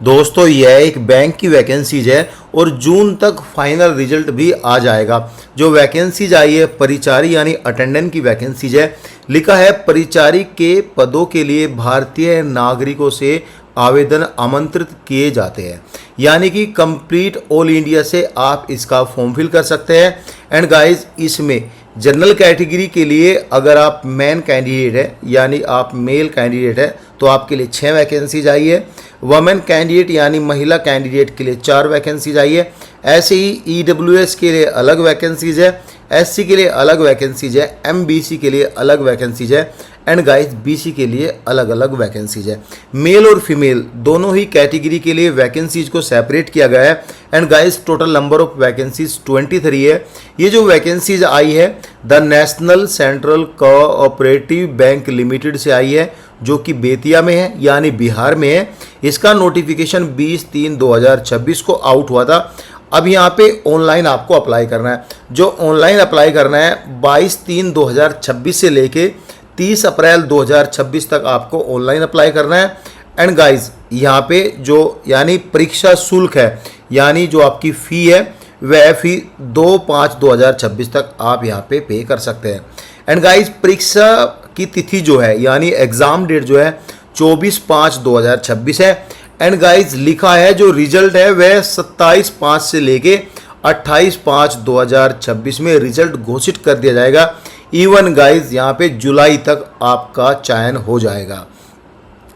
दोस्तों यह एक बैंक की वैकेंसीज है और जून तक फाइनल रिजल्ट भी आ जाएगा। जो वैकेंसीज आई है परिचारी यानी अटेंडेंट की वैकेंसीज है। लिखा है परिचारी के पदों के लिए भारतीय नागरिकों से आवेदन आमंत्रित किए जाते हैं, यानी कि कंप्लीट ऑल इंडिया से आप इसका फॉर्म फिल कर सकते हैं। एंड गाइस इसमें जनरल कैटेगरी के लिए अगर आप मैन कैंडिडेट है यानी आप मेल कैंडिडेट है तो आपके लिए 6 वैकेंसीज आई है। वमेन कैंडिडेट यानी महिला कैंडिडेट के लिए 4 वैकेंसीज आई है। ऐसे ही EWS के लिए अलग वैकेंसीज है, SC के लिए अलग वैकेंसीज है, MBC के लिए अलग वैकेंसीज है एंड गाइस BC के लिए अलग अलग वैकेंसीज है। मेल और फीमेल दोनों ही कैटेगरी के लिए वैकेंसीज को सेपरेट किया गया है। And guys total number of vacancies 23 है। ये जो वैकेंसीज आई है the national central cooperative bank limited से आई है, जो कि बेतिया में है यानी बिहार में है। इसका नोटिफिकेशन 20/3/2026 को आउट हुआ था। अब यहाँ पे ऑनलाइन आपको अप्लाई करना है। जो ऑनलाइन अप्लाई करना है 22/3/2026 से लेके 30 अप्रैल 2026 तक आपको ऑनलाइन अप्लाई करना है। एंड गाइज यहाँ पे जो यानी परीक्षा शुल्क है यानी जो आपकी फ़ी है वह फ़ी 2/5/2026 तक आप यहाँ पे कर सकते हैं। एंड गाइज परीक्षा की तिथि जो है यानी एग्ज़ाम डेट जो है 24/5/2026 है। एंड गाइज लिखा है जो रिजल्ट है वह 27/5 से लेके 28/5/2026 में रिजल्ट घोषित कर दिया जाएगा। इवन गाइज यहाँ पे जुलाई तक आपका चयन हो जाएगा।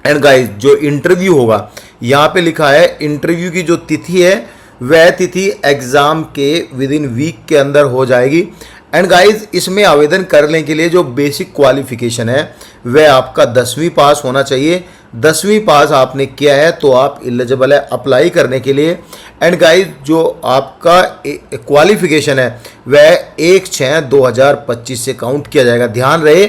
एंड गाइज जो इंटरव्यू होगा यहाँ पे लिखा है इंटरव्यू की जो तिथि है वह तिथि एग्ज़ाम के विदिन वीक के अंदर हो जाएगी। एंड गाइज इसमें आवेदन करने के लिए जो बेसिक क्वालिफिकेशन है वह आपका 10वीं पास होना चाहिए। 10वीं पास आपने किया है तो आप एलिजिबल है अप्लाई करने के लिए। एंड गाइज जो आपका क्वालिफिकेशन है वह 1/6/2025 से काउंट किया जाएगा। ध्यान रहे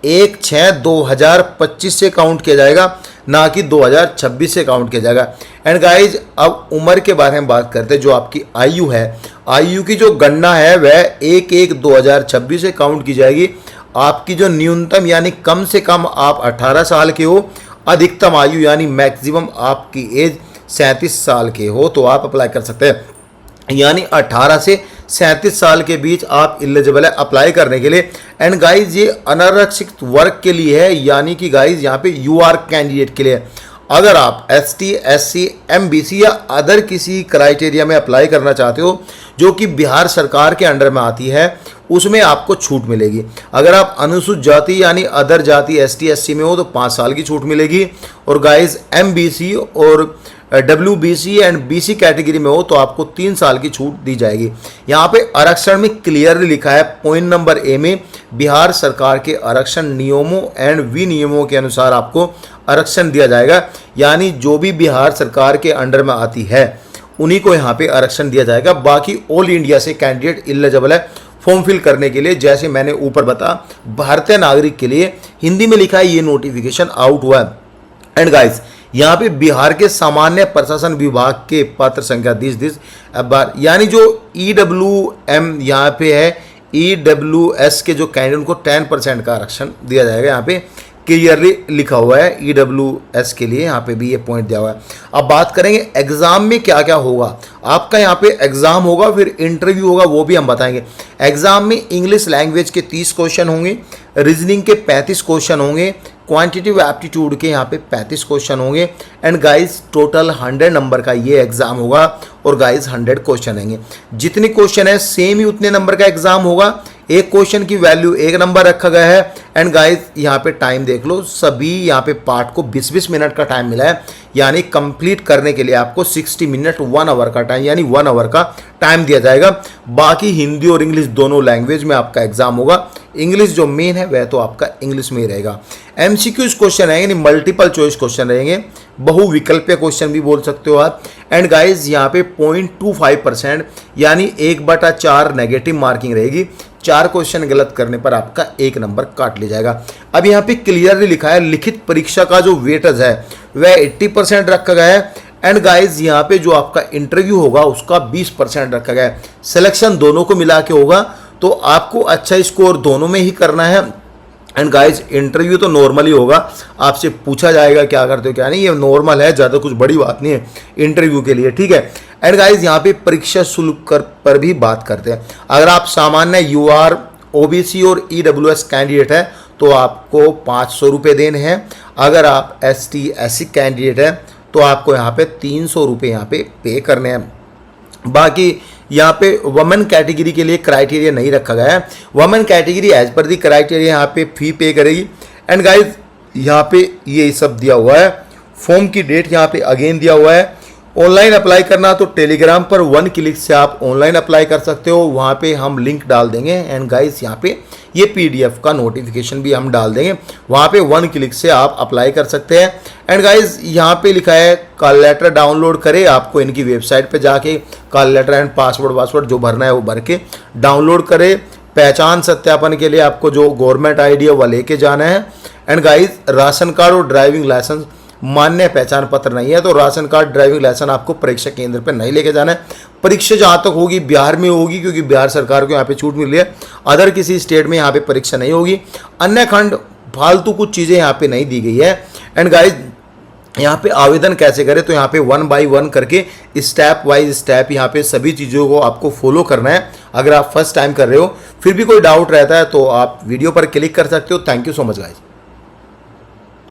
1/6/2025 से काउंट किया जाएगा, ना कि 2026 से काउंट किया जाएगा। एंड गाइज अब उम्र के बारे में बात करते हैं। जो आपकी आयु है, आयु की जो गणना है वह 1/1/2026 से काउंट की जाएगी। आपकी जो न्यूनतम यानी कम से कम आप 18 साल के हो, अधिकतम आयु यानी मैक्सिमम आपकी एज 37 साल के हो तो आप अप्लाई कर सकते हैं। यानी 18 से 37 साल के बीच आप एलिजिबल है अप्लाई करने के लिए। एंड गाइज ये अनारक्षित वर्ग के लिए है, यानी कि गाइज यहाँ पे UR कैंडिडेट के लिए। अगर आप ST SC MBC या अदर किसी क्राइटेरिया में अप्लाई करना चाहते हो जो कि बिहार सरकार के अंडर में आती है उसमें आपको छूट मिलेगी। अगर आप अनुसूचित जाति यानी अदर जाति ST SC में हो तो 5 साल की छूट मिलेगी। और गाइज MBC और WBC एंड BC कैटेगरी में हो तो आपको 3 साल की छूट दी जाएगी। यहाँ पे आरक्षण में क्लियरली लिखा है पॉइंट नंबर A में बिहार सरकार के आरक्षण नियमों एंड विनियमों के अनुसार आपको आरक्षण दिया जाएगा। यानी जो भी बिहार सरकार के अंडर में आती है उन्हीं को यहाँ पे आरक्षण दिया जाएगा। बाकी ऑल इंडिया से कैंडिडेट एलिजिबल है फॉर्म फिल करने के लिए। जैसे मैंने ऊपर बताया भारतीय नागरिक के लिए हिंदी में लिखा है ये नोटिफिकेशन आउट हुआ है। एंड गाइज यहाँ पे बिहार के सामान्य प्रशासन विभाग के पत्र संख्या 30 बार यानी जो EWM यहाँ पे है EWS के जो कैंडिडेट को 10% का आरक्षण दिया जाएगा। यहाँ पे क्लियरली लिखा हुआ है EWS के लिए, यहाँ पे भी ये पॉइंट दिया हुआ है। अब बात करेंगे एग्जाम में क्या क्या होगा। आपका यहाँ पे एग्जाम होगा फिर इंटरव्यू होगा, वो भी हम बताएंगे। एग्जाम में इंग्लिश लैंग्वेज के 30 क्वेश्चन होंगे, रीजनिंग के 35 क्वेश्चन होंगे, क्वांटिटेटिव एप्टीट्यूड के यहाँ पे 35 क्वेश्चन होंगे। एंड गाइस टोटल 100 नंबर का ये एग्जाम होगा और गाइस 100 क्वेश्चन आएंगे। जितने क्वेश्चन है सेम ही उतने नंबर का एग्जाम होगा। एक क्वेश्चन की वैल्यू 1 नंबर रखा गया है। एंड गाइस यहाँ पे टाइम देख लो, सभी यहाँ पे पार्ट को 20-20 मिनट का टाइम मिला है। यानी कंप्लीट करने के लिए आपको 60 मिनट 1 आवर का टाइम यानी 1 आवर का टाइम दिया जाएगा। बाकी हिंदी और इंग्लिश दोनों लैंग्वेज में आपका एग्जाम होगा। इंग्लिश जो मेन है वह तो आपका इंग्लिश में ही रहेगा। MCQs क्वेश्चन रहेंगे, मल्टीपल चॉइस क्वेश्चन रहेंगे, बहुविकल्पीय क्वेश्चन भी बोल सकते हो आप। एंड गाइज यहाँ पे 0.25% यानी 1/4 नेगेटिव मार्किंग रहेगी। 4 क्वेश्चन गलत करने पर आपका 1 नंबर काट लिया जाएगा। अब यहाँ पे क्लियरली लिखा है लिखित परीक्षा का जो वेटेज है वह 80% रखा गया है। एंड गाइज यहाँ पे जो आपका इंटरव्यू होगा उसका 20% रखा गया है। सिलेक्शन दोनों को मिला के होगा तो आपको अच्छा स्कोर दोनों में ही करना है। एंड गाइज इंटरव्यू तो नॉर्मली होगा, आपसे पूछा जाएगा क्या करते हो क्या नहीं, ये नॉर्मल है, ज़्यादा कुछ बड़ी बात नहीं है इंटरव्यू के लिए, ठीक है। एंड गाइज यहाँ पे परीक्षा शुल्क पर भी बात करते हैं। अगर आप सामान्य UR OBC और EWS कैंडिडेट है तो आपको 500 रुपये देने हैं। अगर आप ST SC कैंडिडेट है तो आपको यहाँ पे 300 रुपये यहाँ पे करने हैं। बाकी यहाँ पे वुमेन कैटेगरी के लिए क्राइटेरिया नहीं रखा गया है। वुमेन कैटेगरी एज पर दी क्राइटेरिया यहाँ पे फी पे करेगी। एंड गाइज यहाँ पे ये सब दिया हुआ है, फॉर्म की डेट यहाँ पे अगेन दिया हुआ है। ऑनलाइन अप्लाई करना तो टेलीग्राम पर 1 क्लिक से आप ऑनलाइन अप्लाई कर सकते हो, वहाँ पे हम लिंक डाल देंगे। एंड गाइस यहाँ पे ये PDF का नोटिफिकेशन भी हम डाल देंगे, वहाँ पे 1 क्लिक से आप अप्लाई कर सकते हैं। एंड गाइस यहाँ पे लिखा है कॉल लेटर डाउनलोड करें, आपको इनकी वेबसाइट पे जाके कॉल लेटर एंड पासवर्ड जो भरना है वो भर के डाउनलोड करें। पहचान सत्यापन के लिए आपको जो गवर्नमेंट ID है वह लेके जाना है। एंड गाइस राशन कार्ड और ड्राइविंग लाइसेंस मान्य पहचान पत्र नहीं है तो राशन कार्ड ड्राइविंग लाइसेंस आपको परीक्षा केंद्र पर नहीं लेके जाना है। परीक्षा जहाँ तक होगी बिहार में होगी, क्योंकि बिहार सरकार को यहाँ पे छूट मिली है। अदर किसी स्टेट में यहाँ पे परीक्षा नहीं होगी। अन्य खंड फालतू कुछ चीज़ें यहाँ पे नहीं दी गई है। एंड गाइज यहाँ पे आवेदन कैसे करें, तो यहाँ पे 1 by 1 करके स्टेप वाइज स्टेप यहाँ पे सभी चीज़ों को आपको फॉलो करना है। अगर आप फर्स्ट टाइम कर रहे हो, फिर भी कोई डाउट रहता है तो आप वीडियो पर क्लिक कर सकते हो। Thank you so much guys.